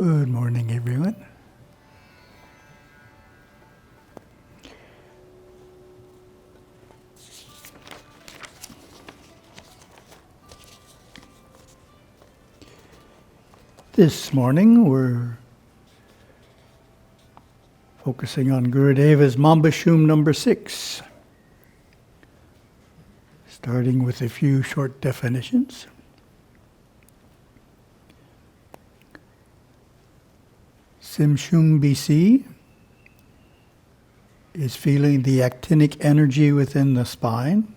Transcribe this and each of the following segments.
Good morning, everyone. This morning we're focusing on Gurudeva's mambashum number 6, starting with a few short definitions. Shum BC is feeling the actinic energy within the spine.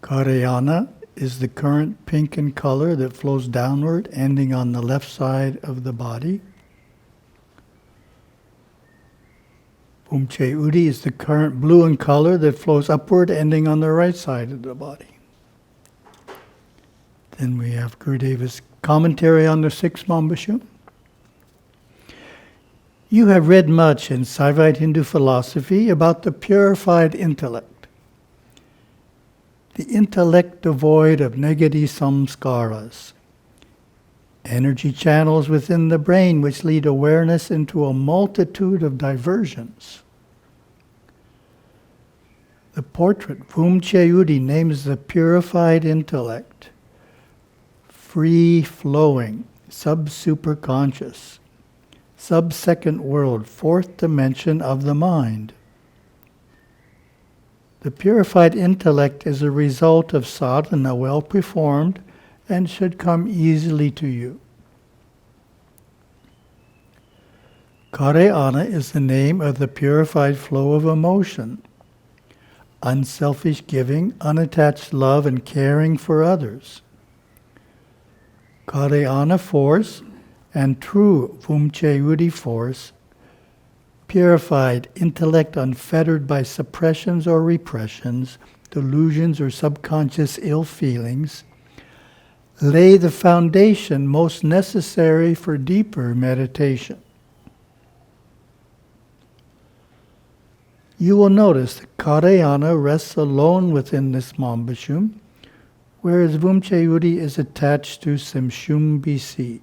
Karayana is the current pink in color that flows downward, ending on the left side of the body. Vumche Udi is the current blue in color that flows upward, ending on the right side of the body. Then we have Gurudeva's commentary on the 6 mambashum. You have read much in Saivite Hindu philosophy about the purified intellect, the intellect devoid of negative samskaras, energy channels within the brain which lead awareness into a multitude of diversions. The portrait Vumche Udi names the purified intellect free-flowing, sub-superconscious, sub-second world, 4th dimension of the mind. The purified intellect is a result of sadhana well performed and should come easily to you. Karayana is the name of the purified flow of emotion, unselfish giving, unattached love and caring for others. Karayana force and true Vumche Udi force, purified intellect unfettered by suppressions or repressions, delusions or subconscious ill feelings, lay the foundation most necessary for deeper meditation. You will notice that Karayana rests alone within this mambashum, whereas Vumche Udi is attached to Shum BC.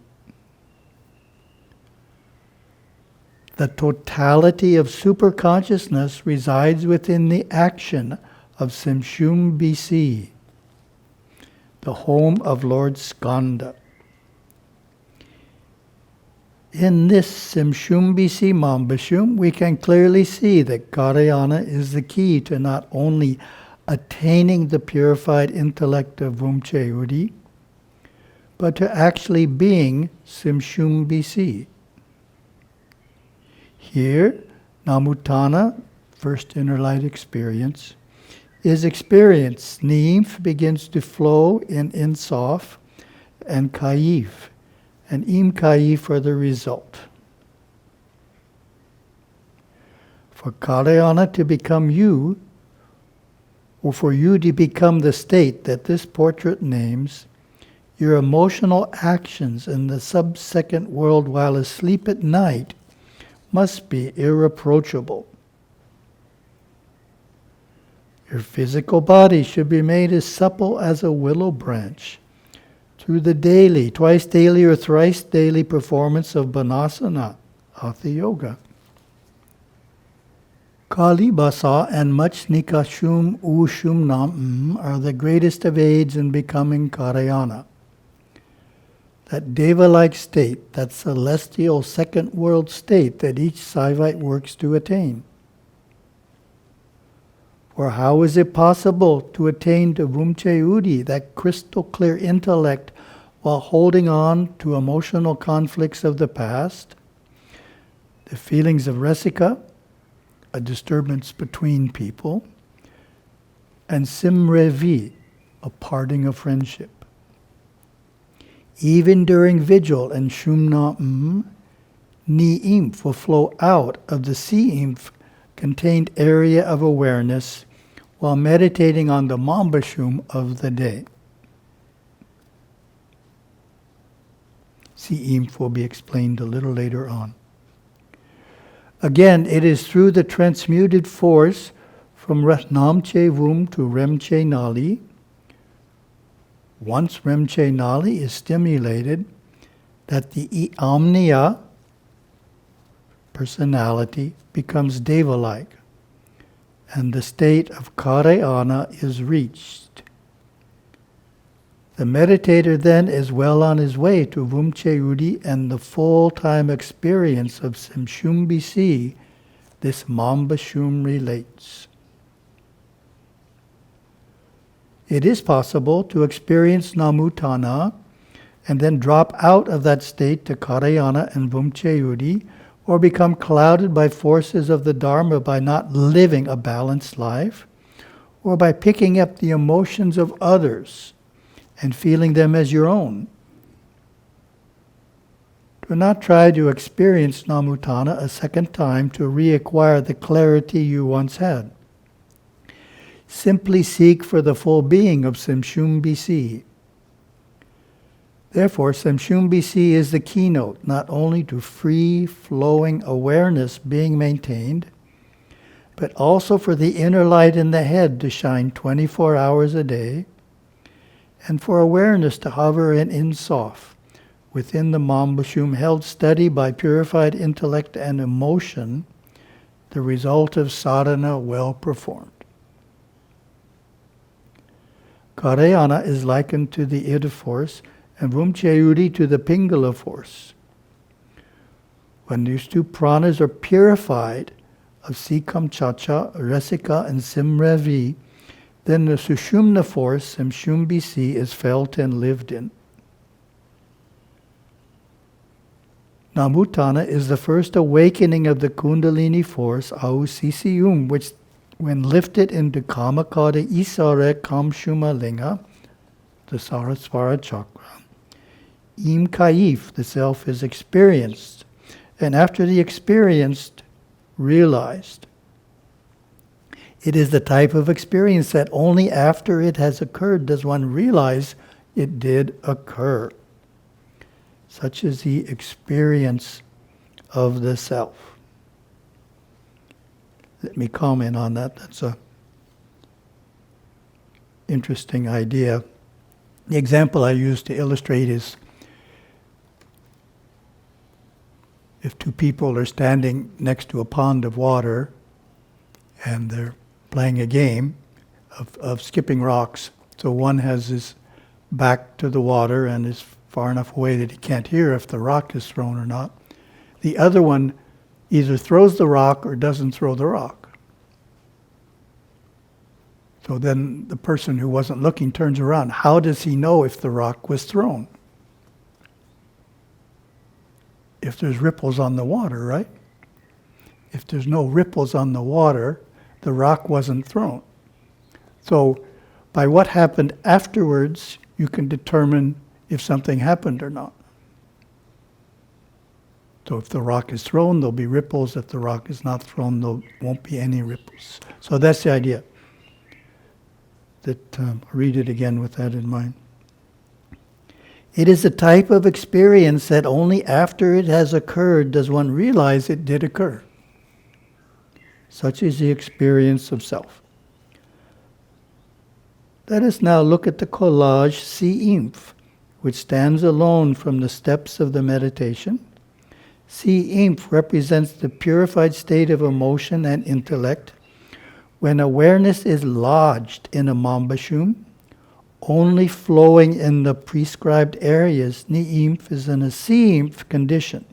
The totality of superconsciousness resides within the action of Shum BC, the home of Lord Skanda. In this Shum BC mambashum, we can clearly see that Karayana is the key to not only attaining the purified intellect of Vumche Udi, but to actually being Shum BC. Here, Namutana, first inner light experience, is experienced. Neem begins to flow in Insof and Kaif, and Im Kaif are the result. For Karayana to become you, or for you to become the state that this portrait names, your emotional actions in the sub-second world while asleep at night must be irreproachable. Your physical body should be made as supple as a willow branch through the daily, twice daily or thrice daily performance of Banasana, Hatha Yoga. Kali Basa and much Nikashum Ushum Nam are the greatest of aids in becoming Karayana. That Deva-like state, that celestial second world state that each Saivite works to attain. For how is it possible to attain to Vumche Udi, that crystal clear intellect, while holding on to emotional conflicts of the past, the feelings of resika, a disturbance between people, and simrevi, a parting of friendship? Even during vigil and Shumna Ni-Imph will flow out of the Si-Imph contained area of awareness while meditating on the mambashum of the day. Si-Imph will be explained a little later on. Again, it is through the transmuted force from Namche Vum to Remche Nali. Once Remche Nali is stimulated, that the omnia, personality, becomes deva-like, and the state of karayana is reached. The meditator then is well on his way to Vumche and the full-time experience of Shum BC, this mambashum relates. It is possible to experience namutana and then drop out of that state to karayana and Vumche, or become clouded by forces of the Dharma by not living a balanced life, or by picking up the emotions of others and feeling them as your own. Do not try to experience namutana a second time to reacquire the clarity you once had. Simply seek for the full being of Shum BC. Therefore, Shum BC is the keynote not only to free-flowing awareness being maintained, but also for the inner light in the head to shine 24 hours a day, and for awareness to hover in Insof, within the mambashum held steady by purified intellect and emotion, the result of sadhana well performed. Karayana is likened to the Ida force, and Vumche to the Pingala force. When these two pranas are purified of Sikam Chacha, Rasika, and Simravi, then the Sushumna force, Shum BC, is felt and lived in. Namutana is the first awakening of the Kundalini force, Ausisiyum, which, when lifted into Kamakada Isare Kamshuma Linga, the Sarasvara chakra, Im Kaif, the self, is experienced, and after the experienced, realized. It is the type of experience that only after it has occurred does one realize it did occur. Such is the experience of the self. Let me comment on that. That's an interesting idea. The example I use to illustrate is if two people are standing next to a pond of water and they're playing a game of skipping rocks. So one has his back to the water and is far enough away that he can't hear if the rock is thrown or not. The other one either throws the rock or doesn't throw the rock. So then the person who wasn't looking turns around. How does he know if the rock was thrown? If there's ripples on the water, right? If there's no ripples on the water, the rock wasn't thrown. So by what happened afterwards, you can determine if something happened or not. So if the rock is thrown, there'll be ripples. If the rock is not thrown, there won't be any ripples. So that's the idea. I'll read it again with that in mind. It is a type of experience that only after it has occurred does one realize it did occur. Such is the experience of self. Let us now look at the collage Si-Inf, which stands alone from the steps of the meditation. Si-Inf represents the purified state of emotion and intellect when awareness is lodged in a mambashum, only flowing in the prescribed areas. Ni-Inf is in a Si-Inf condition.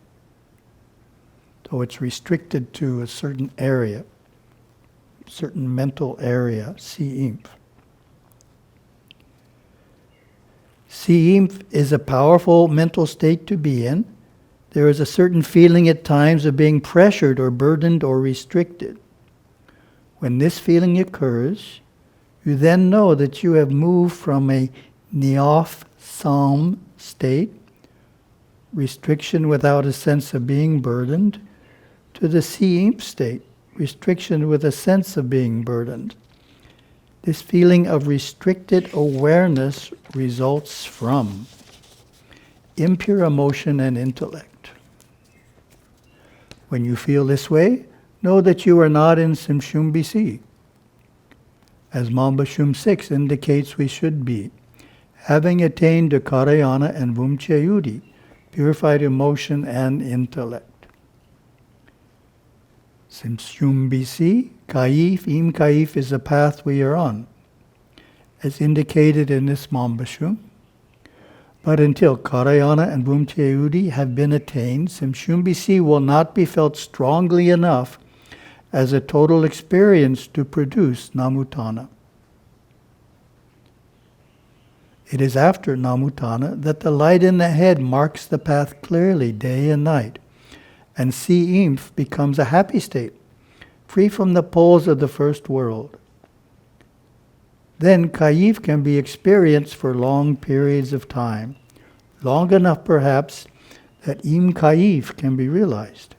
So it's restricted to a certain area, certain mental area, Si-Inf. Si-Inf is a powerful mental state to be in. There is a certain feeling at times of being pressured or burdened or restricted. When this feeling occurs, you then know that you have moved from a Niyaf-Sam state, restriction without a sense of being burdened, to the Si-Inf state, restriction with a sense of being burdened. This feeling of restricted awareness results from impure emotion and intellect. When you feel this way, know that you are not in Shum BC, as Mambashum 6 indicates we should be, having attained to Karayana and Vumche, purified emotion and intellect. Shum BC, Kaif, Im Kaif is the path we are on, as indicated in this mambashum. But until Karayana and Vumche have been attained, Shum BC will not be felt strongly enough as a total experience to produce Namutana. It is after Namutana that the light in the head marks the path clearly day and night, and Si-Imf becomes a happy state, free from the poles of the first world. Then Kaif can be experienced for long periods of time, long enough perhaps that Im Kaif can be realized.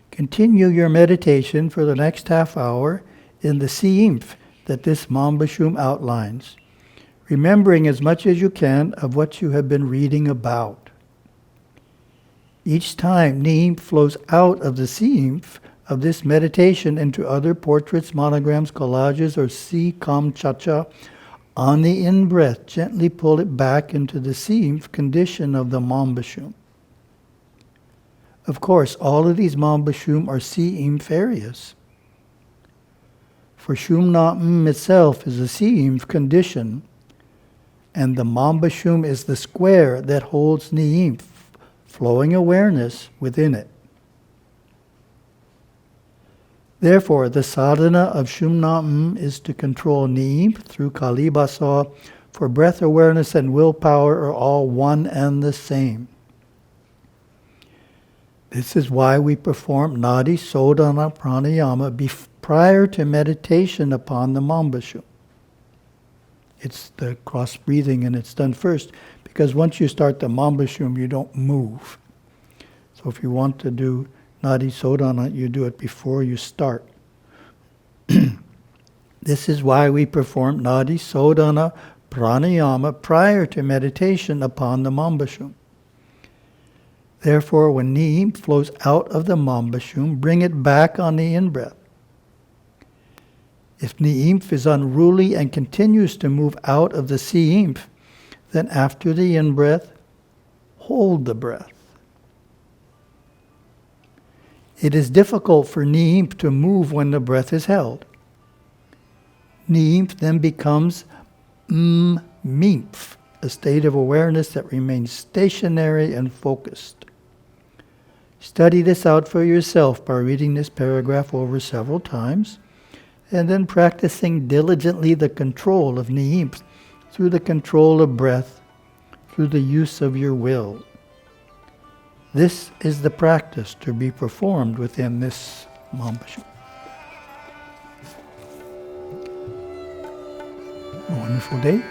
Continue your meditation for the next half hour in the Si-Imf that this mambashum outlines, remembering as much as you can of what you have been reading about. Each time Ni-Imf flows out of the Si-Imf of this meditation into other portraits, monograms, collages, or Si-Kam Cha-Cha, on the in-breath, gently pull it back into the Si-Imf condition of the mambashum. Of course, all of these mambashum are Si-Imf areas. For Shum Na-M itself is a Si-Imf condition, and the mambashum is the square that holds Ni-Imf, flowing awareness within it. Therefore, the sadhana of Shum Na-M is to control Ni-Imf through Kalibasa, for breath awareness and willpower are all one and the same. This is why we perform Nadi Sodhana Pranayama prior to meditation upon the mambashum. It's the cross breathing, and it's done first, because once you start the mambashum, you don't move. So if you want to do Nadi Sodhana, you do it before you start. This is why we perform Nadi Sodhana Pranayama prior to meditation upon the mambashum. Therefore, when Ni-Imf flows out of the mambashum, bring it back on the in-breath. If Ni-Imf is unruly and continues to move out of the Si-Imf, then after the in-breath, hold the breath. It is difficult for Ni-Imf to move when the breath is held. Ni-Imf then becomes Mimf, a state of awareness that remains stationary and focused. Study this out for yourself by reading this paragraph over several times, and then practicing diligently the control of Ni-Imf through the control of breath, through the use of your will. This is the practice to be performed within this mambashum. A wonderful day.